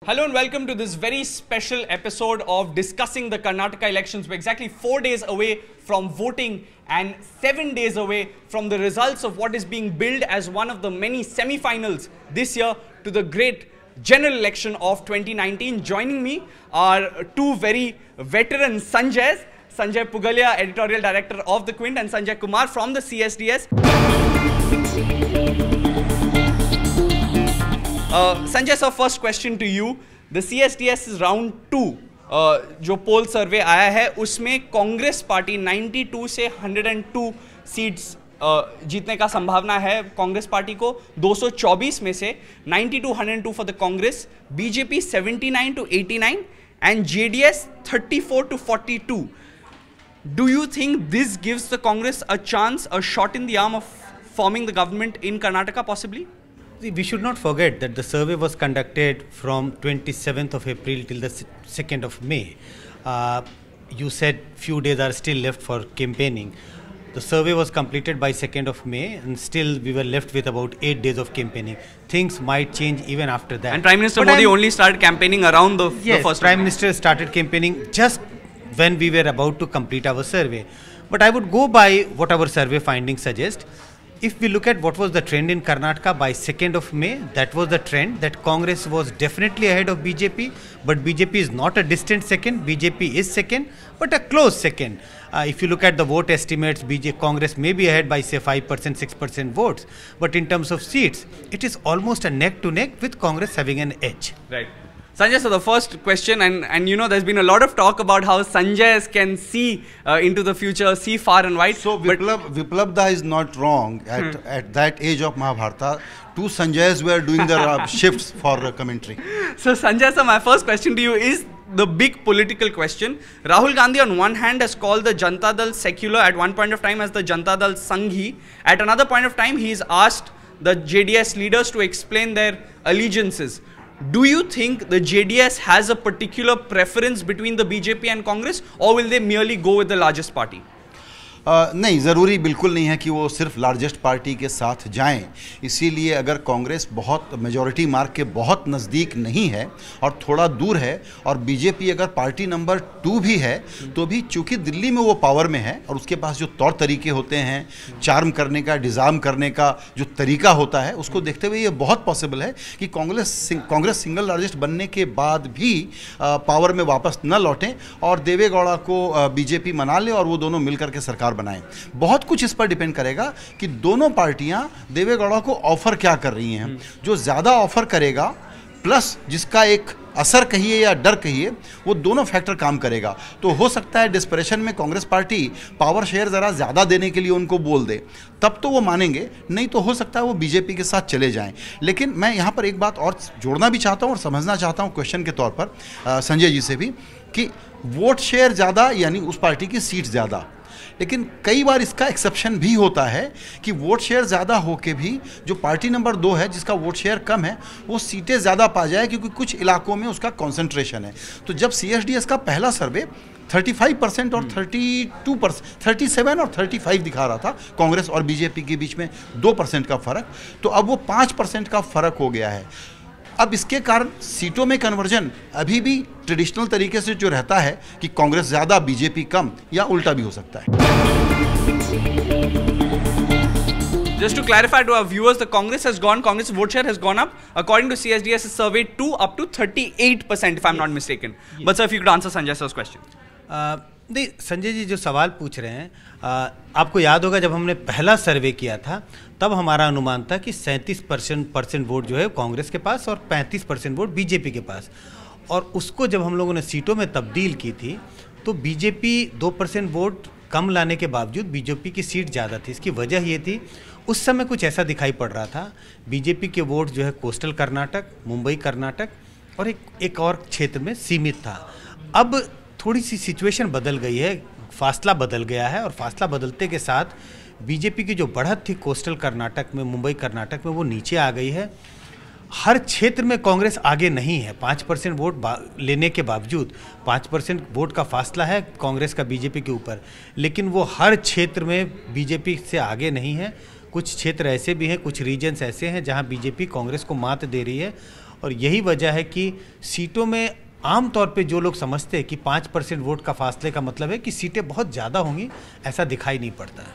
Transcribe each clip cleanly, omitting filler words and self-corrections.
Hello and welcome to this very special episode of discussing the Karnataka elections. We're exactly 4 days away from voting and 7 days away from the results of what is being billed as one of the many semi-finals this year to the great general election of 2019. Joining me are two very veteran Sanjays, Sanjay Pugalia, editorial director of The Quint, and Sanjay Kumar from the CSDS. Sanjay sir, first question to you. The CSDS is round 2 जो पोल सर्वे आया है उसमें Congress party 92 से 102 seats जीतने का संभावना है Congress party को। 224 में से 90 to 102 for the Congress, BJP 79 to 89 and JDS 34 to 42. Do you think this gives the Congress a chance, a shot in the arm of forming the government in Karnataka possibly? See, we should not forget that the survey was conducted from 27th of April till the 2nd of May. You said few days are still left for campaigning. The survey was completed by 2nd of May and still we were left with about 8 days of campaigning. Things might change even after that. And Prime Minister Modi only started campaigning around the first. Prime Minister started campaigning just when we were about to complete our survey. But I would go by what our survey findings suggest. If we look at what was the trend in Karnataka by 2nd of May, that was the trend that Congress was definitely ahead of BJP, but BJP is not a distant second, BJP is second, but a close second. If you look at the vote estimates, Congress may be ahead by say 5%, 6% votes, but in terms of seats, it is almost a neck to neck with Congress having an edge. Right. Sanjay, so the first question, and you know there's been a lot of talk about how Sanjays can see into the future, see far and wide. So Viplabda is not wrong. At that age of Mahabharata, two Sanjays were doing their shifts for commentary. So Sanjay sir, my first question to you is the big political question. Rahul Gandhi on one hand has called the Janata Dal secular at one point of time as the Janata Dal Sanghi. At another point of time, he's asked the JDS leaders to explain their allegiances. Do you think the JDS has a particular preference between the BJP and Congress, or will they merely go with the largest party? नहीं, ज़रूरी बिल्कुल नहीं है कि वो सिर्फ largest party के साथ जाएं। इसीलिए अगर कांग्रेस बहुत मेजॉरिटी मार्क के बहुत नज़दीक नहीं है और थोड़ा दूर है और बीजेपी अगर पार्टी नंबर 2 भी है तो भी चूंकि दिल्ली में वो पावर में है और उसके पास जो तौर तरीके होते हैं, चार्म करने का, डिज़ार्म करने का जो तरीका होता है, उसको देखते हुए ये बहुत पॉसिबल है कि कांग्रेस सिंगल लार्जेस्ट बनने के बाद भी पावर में वापस न लौटें और देवे गौड़ा को बीजेपी मना ले और वो दोनों मिलकर के सरकार बनाएं। बहुत कुछ इस पर डिपेंड करेगा कि दोनों पार्टियां देवे गौड़ा को ऑफर क्या कर रही हैं। जो ज़्यादा ऑफर करेगा प्लस जिसका एक असर कहिए या डर कहिए, वो दोनों फैक्टर काम करेगा। तो हो सकता है डिस्परेशन में कांग्रेस पार्टी पावर शेयर ज़रा ज़्यादा देने के लिए उनको बोल दे, तब तो वो मानेंगे, नहीं तो हो सकता है वो बीजेपी के साथ चले जाएं। लेकिन मैं यहाँ पर एक बात और जोड़ना भी चाहता हूँ और समझना चाहता हूँ क्वेश्चन के तौर पर संजय जी से भी, कि वोट शेयर ज़्यादा यानी उस पार्टी की सीट ज़्यादा, लेकिन कई बार इसका एक्सेप्शन भी होता है कि वोट शेयर ज़्यादा हो के भी जो पार्टी नंबर 2 है जिसका वोट शेयर कम है वो सीटें ज़्यादा पा जाए क्योंकि कुछ इलाकों में उसका कंसंट्रेशन है। तो जब CSDS का पहला सर्वे 35% और 32%, 37 और 35 दिखा रहा था कांग्रेस और बीजेपी के बीच में 2% का फ़र्क, तो अब वो 5% का फ़र्क हो गया है। अब इसके कारण सीटों में कन्वर्जन अभी भी ट्रेडिशनल तरीके से जो रहता है कि कांग्रेस ज़्यादा बीजेपी कम, या उल्टा भी हो सकता है। Just to clarify to our viewers, the Congress vote share has gone up according to CSDS survey 2 up to 38% if I'm not mistaken. Yes. But sir, if you could answer Sanjay sir's question. नहीं, संजय जी जो सवाल पूछ रहे हैं, आपको याद होगा जब हमने पहला सर्वे किया था तब हमारा अनुमान था कि 37% वोट जो है कांग्रेस के पास और 35% वोट बीजेपी के पास, और उसको जब हम लोगों ने सीटों में तब्दील की थी तो बीजेपी 2% वोट कम लाने के बावजूद बीजेपी की सीट ज़्यादा थी। इसकी वजह ये थी, उस समय कुछ ऐसा दिखाई पड़ रहा था, बीजेपी के वोट जो है कोस्टल कर्नाटक, मुंबई कर्नाटक और एक और क्षेत्र में सीमित था। अब थोड़ी सी सिचुएशन बदल गई है, फासला बदल गया है, और फासला बदलते के साथ बीजेपी की जो बढ़त थी कोस्टल कर्नाटक में, मुंबई कर्नाटक में, वो नीचे आ गई है। हर क्षेत्र में कांग्रेस आगे नहीं है। 5% वोट लेने के बावजूद 5% वोट का फासला है कांग्रेस का बीजेपी के ऊपर, लेकिन वो हर क्षेत्र में बीजेपी से आगे नहीं है। कुछ क्षेत्र ऐसे भी हैं, कुछ रीजन्स ऐसे हैं जहां बीजेपी कांग्रेस को मात दे रही है, और यही वजह है कि सीटों में आमतौर पे जो लोग समझते हैं कि 5% वोट का फासले का मतलब है कि सीटें बहुत ज़्यादा होंगी, ऐसा दिखाई नहीं पड़ता है।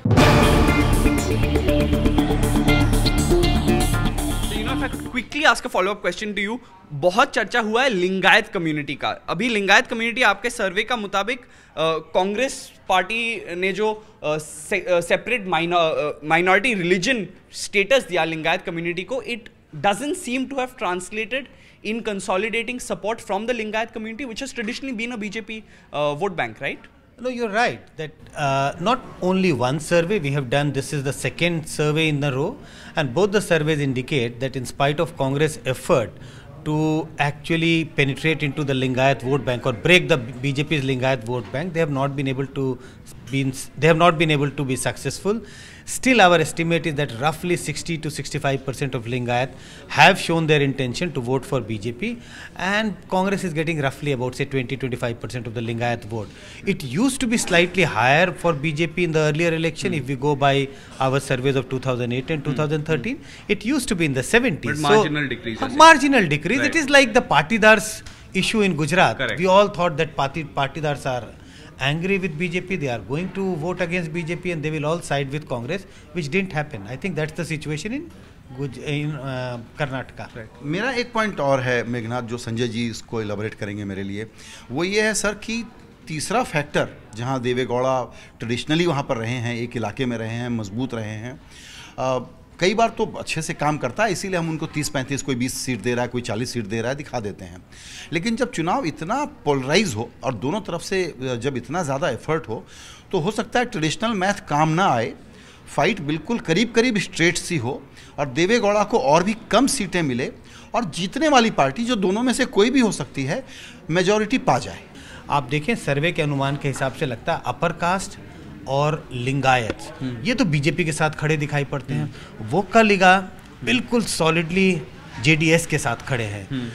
Quickly ask a follow up question to you, बहुत चर्चा हुआ है लिंगायत कम्युनिटी का। अभी लिंगायत कम्युनिटी आपके सर्वे का मुताबिक कांग्रेस पार्टी ने जो सेपरेट माइनॉरिटी रिलीजन स्टेटस दिया लिंगायत कम्युनिटी को, it doesn't seem to have translated in consolidating support from the Lingayat community, which has traditionally been a BJP vote bank, right? No, you're right that not only one survey we have done, this is the second survey in a row, and both the surveys indicate that in spite of Congress effort to actually penetrate into the Lingayat vote bank or break the BJP's Lingayat vote bank, they have not been able to be successful. Still, our estimate is that roughly 60 to 65% of Lingayat have shown their intention to vote for BJP, and Congress is getting roughly about say 20-25% of the Lingayat vote. It used to be slightly higher for BJP in the earlier election. If we go by our surveys of 2008 and 2013, it used to be in the 70s. But marginal decrease. Marginal decrease. Right. It is like the Patidars issue in Gujarat. Correct. We all thought that Patidars are angry with BJP, they are going to vote against BJP and they will all side with Congress, which didn't happen. I think that's the situation in Karnataka. Right. मेरा एक point और है मेघनाथ, जो संजय जी इसको elaborate करेंगे मेरे लिए, वो ये है सर कि तीसरा फैक्टर जहाँ देवेगौड़ा ट्रेडिशनली वहाँ पर रहे हैं, एक इलाके में रहे हैं, मजबूत रहे हैं, कई बार तो अच्छे से काम करता है, इसीलिए हम उनको 30-35, कोई 20 सीट दे रहा है, कोई 40 सीट दे रहा है, दिखा देते हैं। लेकिन जब चुनाव इतना पोलराइज हो और दोनों तरफ से जब इतना ज़्यादा एफर्ट हो, तो हो सकता है ट्रेडिशनल मैथ काम ना आए, फाइट बिल्कुल करीब करीब स्ट्रेट सी हो और देवेगौड़ा को और भी कम सीटें मिले और जीतने वाली पार्टी, जो दोनों में से कोई भी हो सकती है, मेजॉरिटी पा जाए। आप देखें सर्वे के अनुमान के हिसाब से लगता है अपर कास्ट और लिंगायत ये तो बीजेपी के साथ खड़े दिखाई पड़ते हैं। वोक्कालिगा बिल्कुल सॉलिडली जेडीएस के साथ खड़े हैं।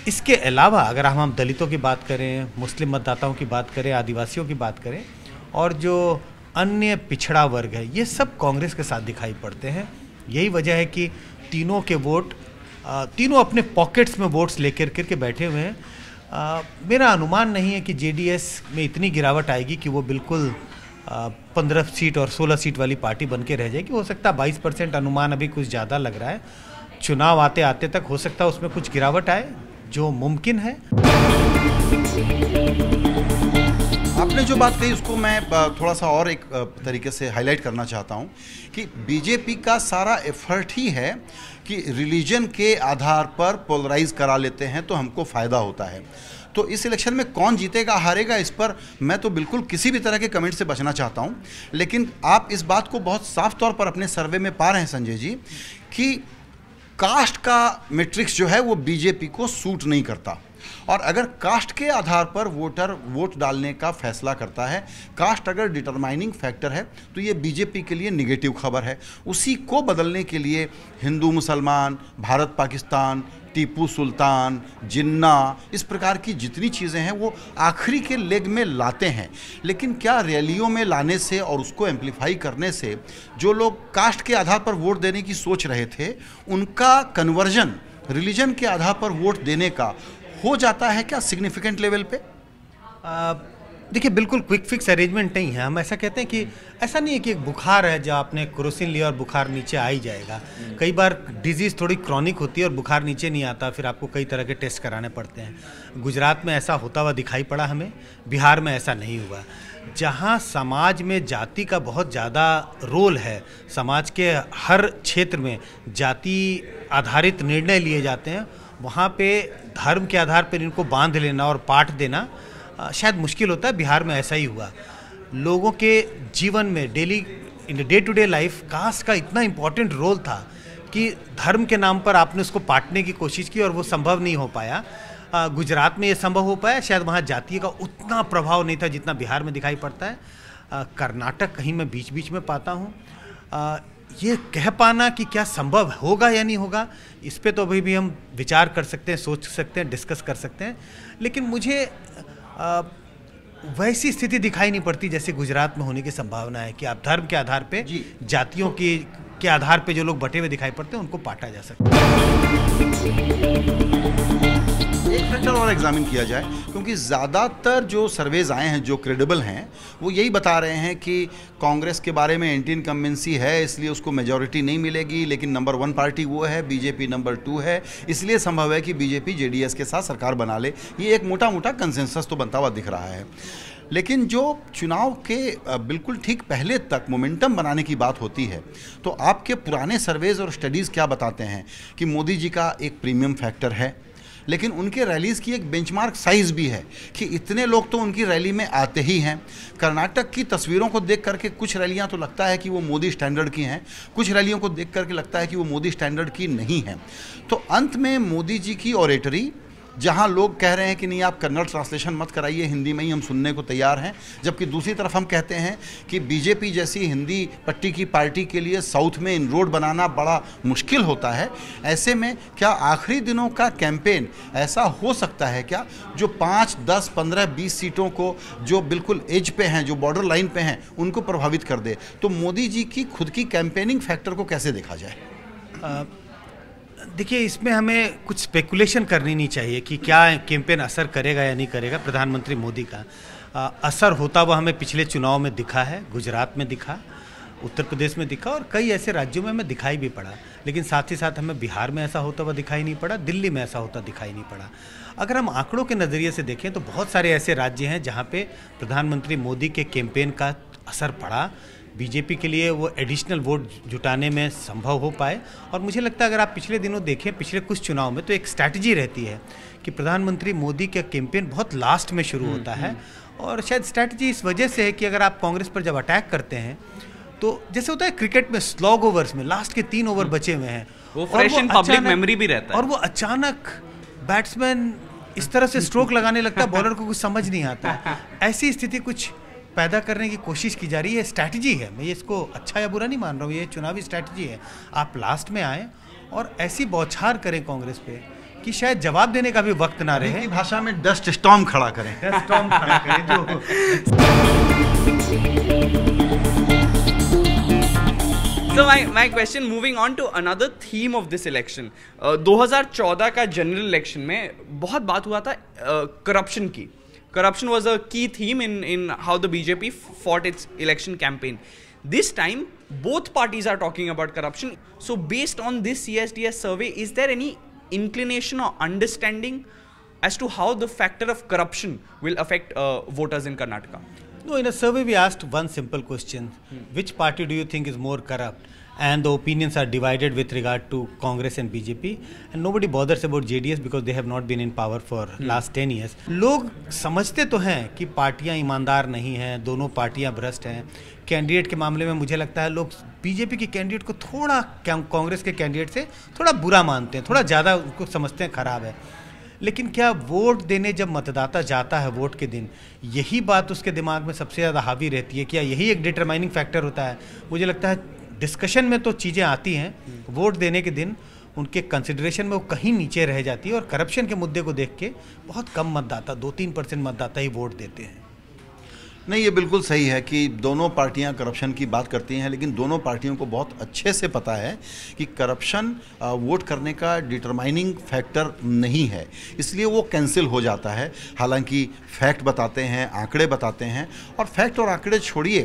इसके अलावा अगर हम दलितों की बात करें, मुस्लिम मतदाताओं की बात करें, आदिवासियों की बात करें और जो अन्य पिछड़ा वर्ग है, ये सब कांग्रेस के साथ दिखाई पड़ते हैं। यही वजह है कि तीनों के वोट, तीनों अपने पॉकेट्स में वोट्स लेकर के बैठे हुए हैं। मेरा अनुमान नहीं है कि जेडीएस में इतनी गिरावट आएगी कि वो बिल्कुल 15 सीट और 16 सीट वाली पार्टी बन के रह जाएगी। हो सकता है 22% अनुमान अभी कुछ ज़्यादा लग रहा है। चुनाव आते आते तक हो सकता है उसमें कुछ गिरावट आए, जो मुमकिन है। आपने जो बात कही उसको मैं थोड़ा सा और एक तरीके से हाईलाइट करना चाहता हूँ कि बीजेपी का सारा एफर्ट ही है कि रिलीजन के आधार पर पोलराइज करा लेते हैं तो हमको फ़ायदा होता है। तो इस इलेक्शन में कौन जीतेगा हारेगा, इस पर मैं तो बिल्कुल किसी भी तरह के कमेंट से बचना चाहता हूं। लेकिन आप इस बात को बहुत साफ तौर पर अपने सर्वे में पा रहे हैं संजय जी कि कास्ट का मैट्रिक्स जो है वो बीजेपी को सूट नहीं करता, और अगर कास्ट के आधार पर वोटर वोट डालने का फैसला करता है, कास्ट अगर डिटरमाइनिंग फैक्टर है, तो ये बीजेपी के लिए निगेटिव खबर है। उसी को बदलने के लिए हिंदू मुसलमान, भारत पाकिस्तान, टीपू सुल्तान, जिन्ना, इस प्रकार की जितनी चीज़ें हैं वो आखिरी के लेग में लाते हैं। लेकिन क्या रैलियों में लाने से और उसको एम्पलीफाई करने से जो लोग कास्ट के आधार पर वोट देने की सोच रहे थे, उनका कन्वर्जन रिलीजन के आधार पर वोट देने का हो जाता है क्या सिग्निफिकेंट लेवल पे? देखिए, बिल्कुल क्विक फिक्स अरेंजमेंट नहीं है। हम ऐसा कहते हैं कि ऐसा नहीं है कि एक बुखार है जो आपने क्रोसिन लिया और बुखार नीचे आ ही जाएगा। कई बार डिजीज़ थोड़ी क्रॉनिक होती है और बुखार नीचे नहीं आता, फिर आपको कई तरह के टेस्ट कराने पड़ते हैं। गुजरात में ऐसा होता हुआ दिखाई पड़ा हमें, बिहार में ऐसा नहीं हुआ। जहाँ समाज में जाति का बहुत ज़्यादा रोल है, समाज के हर क्षेत्र में जाति आधारित निर्णय लिए जाते हैं, वहाँ पे धर्म के आधार पर इनको बांध लेना और पाट देना शायद मुश्किल होता है। बिहार में ऐसा ही हुआ। लोगों के जीवन में daily in day to day life caste का इतना इम्पोर्टेंट रोल था कि धर्म के नाम पर आपने उसको पाटने की कोशिश की और वो संभव नहीं हो पाया। गुजरात में ये संभव हो पाया, शायद वहाँ जातीय का उतना प्रभाव नहीं था जितना बिहार में दिखाई पड़ता है। कर्नाटक कहीं मैं बीच बीच में पाता हूँ। ये कह पाना कि क्या संभव होगा या नहीं होगा, इस पे तो अभी भी हम विचार कर सकते हैं, सोच सकते हैं, डिस्कस कर सकते हैं। लेकिन मुझे वैसी स्थिति दिखाई नहीं पड़ती जैसे गुजरात में होने की संभावना है कि आप धर्म के आधार पे, जातियों के आधार पे जो लोग बटे हुए दिखाई पड़ते हैं उनको पाटा जा सकता है। फैक्टर और एग्जामिन किया जाए, क्योंकि ज़्यादातर जो सर्वेज आए हैं जो क्रेडिबल हैं वो यही बता रहे हैं कि कांग्रेस के बारे में एंटी इनकम्बेंसी है, इसलिए उसको मेजॉरिटी नहीं मिलेगी, लेकिन नंबर 1 पार्टी वो है, बीजेपी नंबर 2 है, इसलिए संभव है कि बीजेपी जेडीएस के साथ सरकार बना ले। ये एक मोटा मोटा कंसेंसस तो बनता हुआ दिख रहा है। लेकिन जो चुनाव के बिल्कुल ठीक पहले तक मोमेंटम बनाने की बात होती है, तो आपके पुराने सर्वेज और स्टडीज़ क्या बताते हैं कि मोदी जी का एक प्रीमियम फैक्टर है, लेकिन उनके रैलीज़ की एक बेंचमार्क साइज़ भी है कि इतने लोग तो उनकी रैली में आते ही हैं। कर्नाटक की तस्वीरों को देख करके कुछ रैलियां तो लगता है कि वो मोदी स्टैंडर्ड की हैं, कुछ रैलियों को देख करके लगता है कि वो मोदी स्टैंडर्ड की नहीं हैं। तो अंत में मोदी जी की ऑरेटरी, जहां लोग कह रहे हैं कि नहीं आप कन्नड़ ट्रांसलेशन मत कराइए, हिंदी में ही हम सुनने को तैयार हैं, जबकि दूसरी तरफ हम कहते हैं कि बीजेपी जैसी हिंदी पट्टी की पार्टी के लिए साउथ में इनरोड बनाना बड़ा मुश्किल होता है। ऐसे में क्या आखिरी दिनों का कैंपेन ऐसा हो सकता है क्या जो 5, 10, 15, 20 सीटों को जो बिल्कुल एज पे हैं, जो बॉर्डर लाइन पे हैं, उनको प्रभावित कर दे? तो मोदी जी की खुद की कैंपेनिंग फैक्टर को कैसे देखा जाए? देखिए, इसमें हमें कुछ स्पेकुलेशन करनी नहीं चाहिए कि क्या कैंपेन असर करेगा या नहीं करेगा। प्रधानमंत्री मोदी का असर होता हुआ हमें पिछले चुनाव में दिखा है, गुजरात में दिखा, उत्तर प्रदेश में दिखा और कई ऐसे राज्यों में हमें दिखाई भी पड़ा। लेकिन साथ ही साथ हमें बिहार में ऐसा होता हुआ दिखाई नहीं पड़ा, दिल्ली में ऐसा होता दिखाई नहीं पड़ा। अगर हम आंकड़ों के नज़रिए से देखें तो बहुत सारे ऐसे राज्य हैं जहाँ पे प्रधानमंत्री मोदी के कैंपेन का असर पड़ा, बीजेपी के लिए वो एडिशनल वोट जुटाने में संभव हो पाए। और मुझे लगता है अगर आप पिछले दिनों देखें, पिछले कुछ चुनाव में, तो एक स्ट्रैटेजी रहती है कि प्रधानमंत्री मोदी का कैंपेन बहुत लास्ट में शुरू होता है। और शायद स्ट्रैटेजी इस वजह से है कि अगर आप कांग्रेस पर जब अटैक करते हैं तो जैसे होता है क्रिकेट में स्लॉग ओवर्स में लास्ट के 3 ओवर बचे हुए हैं, वो फ्रेश इन पब्लिक मेमोरी भी रहता है, और वो अचानक बैट्समैन इस तरह से स्ट्रोक लगाने लगता है, बॉलर को कुछ समझ नहीं आता। ऐसी स्थिति कुछ पैदा करने की कोशिश की जा रही है, स्ट्रैटेजी है। मैं इसको अच्छा या बुरा नहीं मान रहा हूँ, ये चुनावी स्ट्रैटेजी है। आप लास्ट में आए और ऐसी बौछार करें कांग्रेस पे कि शायद जवाब देने का भी वक्त ना रहे। भाषा में डस्ट स्टॉर्म खड़ा करें, डस्ट स्टॉर्म खड़ा करें जो So my question, moving on to another theme of this election, 2014 का जनरल इलेक्शन में बहुत बात हुआ था करप्शन की. Corruption was a key theme in how the BJP fought its election campaign. This time, both parties are talking about corruption. So based on this CSDS survey, is there any inclination or understanding as to how the factor of corruption will affect voters in Karnataka? No, in a survey we asked one simple question. Which party do you think is more corrupt? And the opinions are divided with regard to Congress and BJP, and nobody bothers about JDS because they have not been in power for last 10 years. लोग समझते तो हैं कि पार्टियां ईमानदार नहीं हैं, दोनों पार्टियां भ्रष्ट हैं। कैंडिडेट के मामले में मुझे लगता है लोग बीजेपी के कैंडिडेट को थोड़ा कांग्रेस के कैंडिडेट से थोड़ा बुरा मानते हैं, थोड़ा ज़्यादा उनको समझते हैं खराब है। लेकिन क्या वोट देने जब मतदाता जाता है वोट के दिन, यही बात उसके दिमाग में सबसे ज़्यादा हावी रहती है? क्या यही एक डिटरमाइनिंग फैक्टर होता है? मुझे लगता है डिस्कशन में तो चीज़ें आती हैं, वोट देने के दिन उनके कंसिडरेशन में वो कहीं नीचे रह जाती है। और करप्शन के मुद्दे को देख के बहुत कम मतदाता, 2-3% मतदाता ही वोट देते हैं। नहीं, ये बिल्कुल सही है कि दोनों पार्टियां करप्शन की बात करती हैं, लेकिन दोनों पार्टियों को बहुत अच्छे से पता है कि करप्शन वोट करने का डिटरमाइनिंग फैक्टर नहीं है, इसलिए वो कैंसिल हो जाता है। हालांकि फैक्ट बताते हैं, आंकड़े बताते हैं, और फैक्ट और आंकड़े छोड़िए,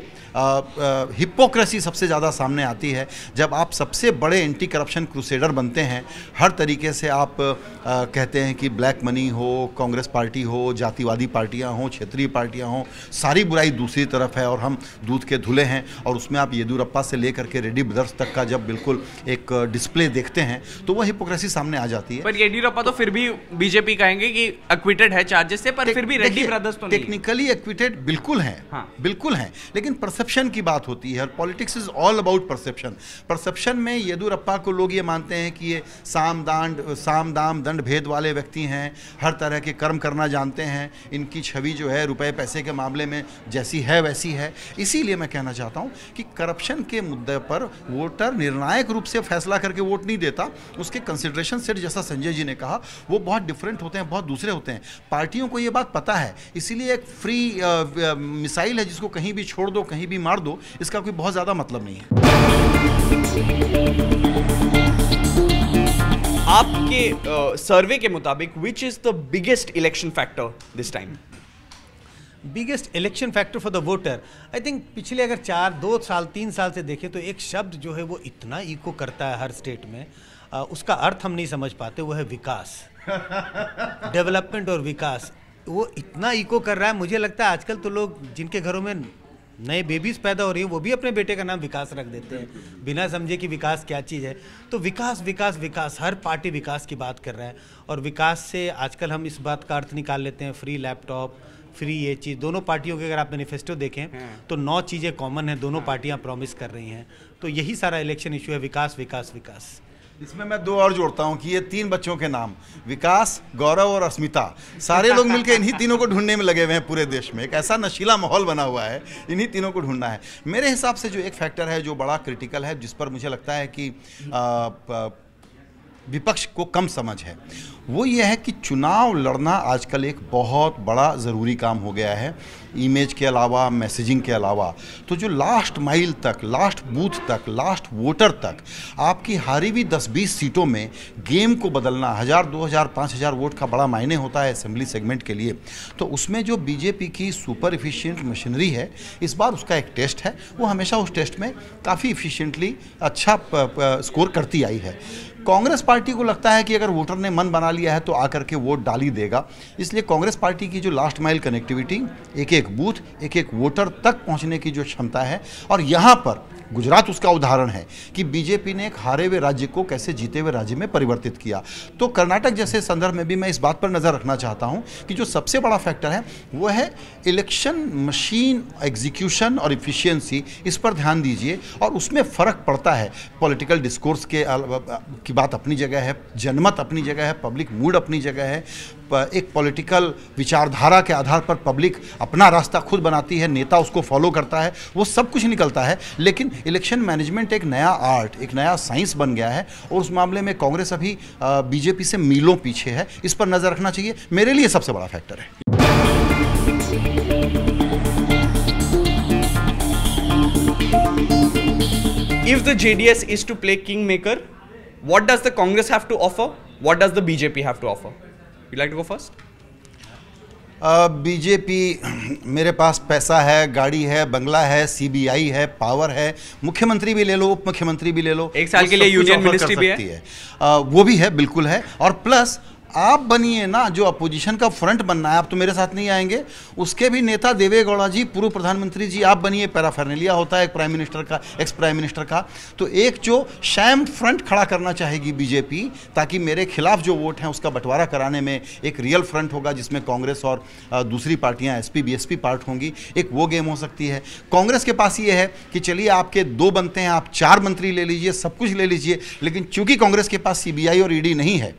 हिपोक्रेसी सबसे ज़्यादा सामने आती है जब आप सबसे बड़े एंटी करप्शन क्रूसेडर बनते हैं। हर तरीके से आप कहते हैं कि ब्लैक मनी हो, कांग्रेस पार्टी हो, जातिवादी पार्टियाँ हों, क्षेत्रीय पार्टियाँ हों, सारी बुराई दूसरी तरफ है और हम दूध के धुले हैं। और उसमें आप येदियुरप्पा से लेकर के रेड्डी ब्रदर्स तक का जब बिल्कुल एक डिस्प्ले देखते हैं तो वह हिपोक्रेसी सामने आ जाती है। पर येदियुरप्पा तो फिर भी बीजेपी कहेंगे कि एक्विटेड है चार्जेस से, पर फिर भी रेड्डी ब्रदर्स तो नहीं। टेक्निकली एक्विटेड बिल्कुल हैं, हाँ, बिल्कुल हैं, लेकिन परसेप्शन की बात होती है। Politics is all about perception. Perception में येदियुरप्पा को लोग ये मानते हैं कि ये साम दाम दंड भेद वाले व्यक्ति हैं, हर तरह के कर्म करना जानते हैं, इनकी छवि जो है रुपए पैसे के मामले में जैसी है वैसी है। इसीलिए मैं कहना चाहता हूं कि करप्शन के मुद्दे पर वोटर निर्णायक रूप से फैसला करके वोट नहीं देता, उसके कंसिडरेशन सेट, जैसा संजय जी ने कहा, वो बहुत डिफरेंट होते हैं, बहुत दूसरे होते हैं। पार्टियों को ये बात पता है, इसीलिए एक फ्री मिसाइल है जिसको कहीं भी छोड़ दो, कहीं भी मार दो, इसका कोई बहुत ज़्यादा मतलब नहीं है। आपके सर्वे के मुताबिक which is the biggest election factor this time? Biggest election factor for the voter, I think पिछले अगर 2 साल 3 साल से देखें तो एक शब्द जो है वो इतना इको करता है हर स्टेट में, उसका अर्थ हम नहीं समझ पाते, वो है विकास। डेवलपमेंट और विकास, वो इतना इको कर रहा है। मुझे लगता है आजकल तो लोग जिनके घरों में नए बेबीज पैदा हो रही है वो भी अपने बेटे का नाम विकास रख देते हैं बिना समझे कि विकास क्या चीज़ है। तो विकास विकास विकास, हर पार्टी विकास की बात कर रहा है। और विकास से आजकल हम इस बात का अर्थ निकाल लेते हैं, फ्री लैपटॉप, फ्री ये चीज़। दोनों पार्टियों के अगर आप मैनिफेस्टो देखें तो 9 चीज़ें कॉमन हैं, दोनों पार्टियां प्रॉमिस कर रही हैं। तो यही सारा इलेक्शन इशू है, विकास विकास विकास। इसमें मैं 2 और जोड़ता हूं कि ये 3 बच्चों के नाम, विकास, गौरव और अस्मिता, सारे लोग मिलकर इन्हीं तीनों को ढूंढने में लगे हुए हैं पूरे देश में। एक ऐसा नशीला माहौल बना हुआ है, इन्हीं तीनों को ढूंढना है। मेरे हिसाब से जो एक फैक्टर है जो बड़ा क्रिटिकल है, जिस पर मुझे लगता है कि विपक्ष को कम समझ है, वो ये है कि चुनाव लड़ना आजकल एक बहुत बड़ा ज़रूरी काम हो गया है। इमेज के अलावा, मैसेजिंग के अलावा, तो जो लास्ट माइल तक, लास्ट बूथ तक, लास्ट वोटर तक आपकी हारी हुई 10-20 सीटों में गेम को बदलना, 1000, 2000, 5000 वोट का बड़ा मायने होता है असेंबली सेगमेंट के लिए। तो उसमें जो बीजेपी की सुपर इफिशिएंट मशीनरी है, इस बार उसका एक टेस्ट है, वो हमेशा उस टेस्ट में काफ़ी इफिशिएंटली अच्छा स्कोर करती आई है। कांग्रेस पार्टी को लगता है कि अगर वोटर ने मन बना लिया है तो आकर के वोट डाल ही देगा, इसलिए कांग्रेस पार्टी की जो लास्ट माइल कनेक्टिविटी, एक एक बूथ, एक एक वोटर तक पहुंचने की जो क्षमता है, और यहाँ पर गुजरात उसका उदाहरण है कि बीजेपी ने एक हारे हुए राज्य को कैसे जीते हुए राज्य में परिवर्तित किया। तो कर्नाटक जैसे संदर्भ में भी मैं इस बात पर नज़र रखना चाहता हूं कि जो सबसे बड़ा फैक्टर है वो है इलेक्शन मशीन एग्जीक्यूशन और इफिशियंसी। इस पर ध्यान दीजिए और उसमें फ़र्क पड़ता है। पॉलिटिकल डिस्कोर्स की बात अपनी जगह है, जनमत अपनी जगह है, पब्लिक मूड अपनी जगह है, एक पॉलिटिकल विचारधारा के आधार पर पब्लिक अपना रास्ता खुद बनाती है, नेता उसको फॉलो करता है, वो सब कुछ निकलता है। लेकिन इलेक्शन मैनेजमेंट एक नया आर्ट, एक नया साइंस बन गया है और उस मामले में कांग्रेस अभी बीजेपी से मीलों पीछे है। इस पर नजर रखना चाहिए, मेरे लिए सबसे बड़ा फैक्टर है। If the JDS is to play kingmaker, what does the Congress have to offer? What does the BJP have to offer? You'd like to go first? BJP, मेरे पास पैसा है, गाड़ी है, बंगला है, सीबीआई है, पावर है, मुख्यमंत्री भी ले लो, उप मुख्यमंत्री भी ले लो, 1 साल के लिए यूनियन मिनिस्ट्री भी है, वो भी है, बिल्कुल है। और प्लस आप बनिए ना, जो अपोजिशन का फ्रंट बनना है, आप तो मेरे साथ नहीं आएंगे, उसके भी नेता देवेगौड़ा जी, पूर्व प्रधानमंत्री जी, आप बनिए। पैराफर्नेलिया होता है एक प्राइम मिनिस्टर का, एक्स प्राइम मिनिस्टर का। तो एक जो शैम फ्रंट खड़ा करना चाहेगी बीजेपी, ताकि मेरे खिलाफ जो वोट हैं उसका बंटवारा कराने में एक रियल फ्रंट होगा, जिसमें कांग्रेस और दूसरी पार्टियां एसपी बीएसपी पार्ट होंगी। एक वो गेम हो सकती है। कांग्रेस के पास ये है कि चलिए आपके 2 बनते हैं, आप 4 मंत्री ले लीजिए, सब कुछ ले लीजिए, लेकिन चूंकि कांग्रेस के पास सीबीआई और ईडी नहीं है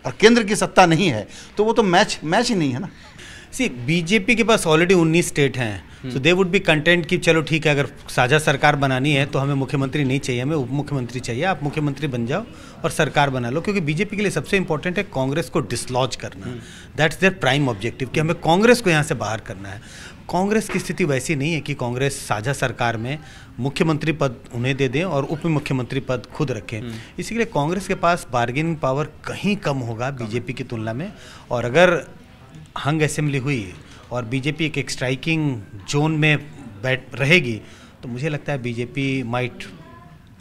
और केंद्र की सत्ता नहीं है, तो वो तो मैच ही नहीं है ना। सी बीजेपी के पास ऑलरेडी 19 स्टेट हैं, सो दे वुड बी कंटेंट कि चलो ठीक है, अगर साझा सरकार बनानी है तो हमें मुख्यमंत्री नहीं चाहिए, हमें उप मुख्यमंत्री चाहिए, आप मुख्यमंत्री बन जाओ और सरकार बना लो। क्योंकि बीजेपी के लिए सबसे इंपॉर्टेंट है कांग्रेस को डिसलॉज करना। दैट्स देयर प्राइम ऑब्जेक्टिव कि हमें कांग्रेस को यहाँ से बाहर करना है। कांग्रेस की स्थिति वैसी नहीं है कि कांग्रेस साझा सरकार में मुख्यमंत्री पद उन्हें दे दें और उप मुख्यमंत्री पद खुद रखें। इसी के लिए कांग्रेस के पास बार्गेनिंग पावर कहीं कम होगा बीजेपी की तुलना में। और अगर हंग असेंबली हुई और बीजेपी एक स्ट्राइकिंग जोन में बैठ रहेगी, तो मुझे लगता है BJP might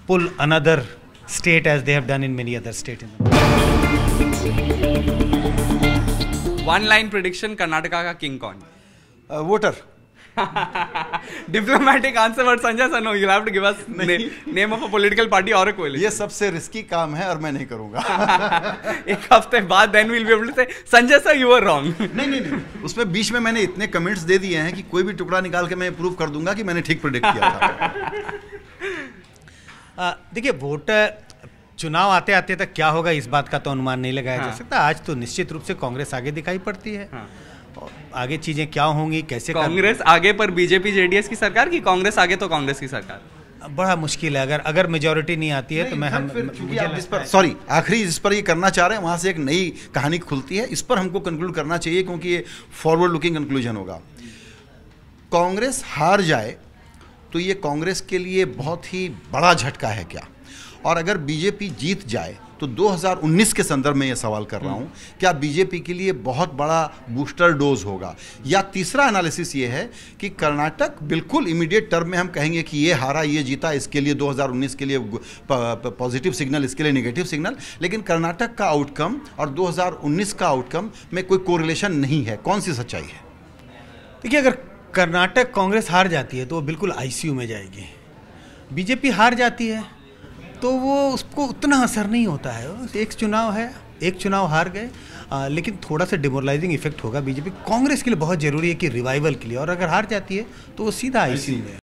pull another state as they have done in many other state. One line prediction, Karnataka का किंग कौन? Voter. Diplomatic answer, but Sanjay sir, no, you have to give us name of a political party और a कोalition। ये सबसे risky काम है और मैं नहीं करूंगा। एक हफ्ते बाद then will be able to say Sanjay sir you are wrong. नहीं, उसमें बीच में मैंने इतने कमेंट्स दे दिए हैं कि कोई भी टुकड़ा निकाल के मैं प्रूव कर दूंगा कि मैंने ठीक प्रेडिक्ट किया था। देखिए, वोटर चुनाव आते आते तक क्या होगा इस बात का तो अनुमान नहीं लगाया जा सकता। आज तो निश्चित रूप से कांग्रेस आगे दिखाई पड़ती है। आगे चीजें क्या होंगी, कैसे कांग्रेस आगे पर बीजेपी जेडीएस की सरकार की, कांग्रेस आगे तो कांग्रेस की सरकार, बड़ा मुश्किल है। अगर मेजोरिटी नहीं आती है तो मैं सॉरी, आखिरी जिस पर ये करना चाह रहे हैं वहां से एक नई कहानी खुलती है, इस पर हमको कंक्लूड करना चाहिए क्योंकि ये फॉरवर्ड लुकिंग कंक्लूजन होगा। कांग्रेस हार जाए तो ये कांग्रेस के लिए बहुत ही बड़ा झटका है क्या, और अगर बीजेपी जीत जाए तो 2019 के संदर्भ में ये सवाल कर रहा हूँ, क्या बीजेपी के लिए बहुत बड़ा बूस्टर डोज होगा? या तीसरा एनालिसिस ये है कि कर्नाटक बिल्कुल इमीडिएट टर्म में हम कहेंगे कि ये हारा ये जीता, इसके लिए 2019 के लिए पॉजिटिव सिग्नल, इसके लिए नेगेटिव सिग्नल, लेकिन कर्नाटक का आउटकम और 2019 का आउटकम में कोई कोरिलेशन नहीं है। कौन सी सच्चाई है? देखिए, अगर कर्नाटक कांग्रेस हार जाती है तो वो बिल्कुल आईसीयू में जाएगी। बीजेपी हार जाती है तो वो उसको उतना असर नहीं होता है। एक चुनाव है, एक चुनाव हार गए, लेकिन थोड़ा सा डिमोरलाइजिंग इफेक्ट होगा बीजेपी। कांग्रेस के लिए बहुत ज़रूरी है कि रिवाइवल के लिए, और अगर हार जाती है तो वो सीधा आईसीयू में है।